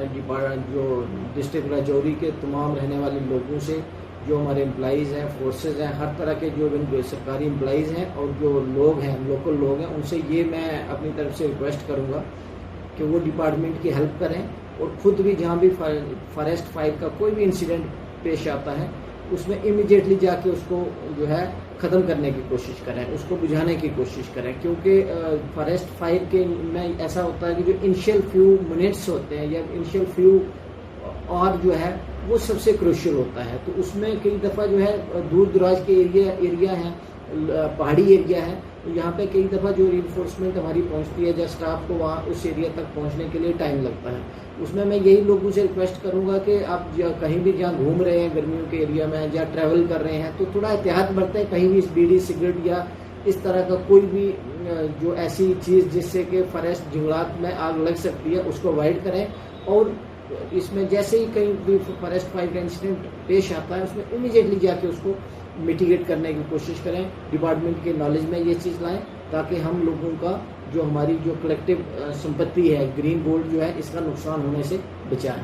जो डिस्ट्रिक्ट राजौरी के तमाम रहने वाले लोगों से, जो हमारे एम्प्लॉइज़ हैं, फोर्सेज हैं, हर तरह के जो सरकारी एम्प्लॉइज़ हैं और जो लोग हैं, लोकल लोग हैं, उनसे ये मैं अपनी तरफ से रिक्वेस्ट करूँगा कि वो डिपार्टमेंट की हेल्प करें और ख़ुद भी जहाँ भी फॉरेस्ट फायर का कोई भी इंसिडेंट पेश आता है उसमें इमीडिएटली जाके उसको जो है ख़त्म करने की कोशिश करें, उसको बुझाने की कोशिश करें। क्योंकि फॉरेस्ट फायर के में ऐसा होता है कि जो इनिशियल फ्यू मिनट्स होते हैं या इनिशियल फ्यू और जो है वो सबसे क्रूशियल होता है। तो उसमें कई दफ़ा जो है दूर दराज के एरिया हैं, पहाड़ी एरिया है, तो यहाँ पे कई दफ़ा जो रिइंफोर्समेंट हमारी पहुँचती है या स्टाफ को वहाँ उस एरिया तक पहुँचने के लिए टाइम लगता है। उसमें मैं यही लोगों से रिक्वेस्ट करूँगा कि आप कहीं भी जहाँ घूम रहे हैं गर्मियों के एरिया में या ट्रैवल कर रहे हैं तो थोड़ा एहतियात बरतें, कहीं भी बीड़ी सिगरेट या इस तरह का कोई भी जो ऐसी चीज़ जिससे कि फॉरेस्ट जंगलात में आग लग सकती है उसको अवॉइड करें। और इसमें जैसे ही कहीं भी फॉरेस्ट फायर का इंसिडेंट पेश आता है उसमें इमीडिएटली जाके उसको मिटिगेट करने की कोशिश करें, डिपार्टमेंट के नॉलेज में ये चीज़ लाएं ताकि हम लोगों का जो हमारी जो कलेक्टिव संपत्ति है, ग्रीन गोल्ड जो है, इसका नुकसान होने से बचाएं।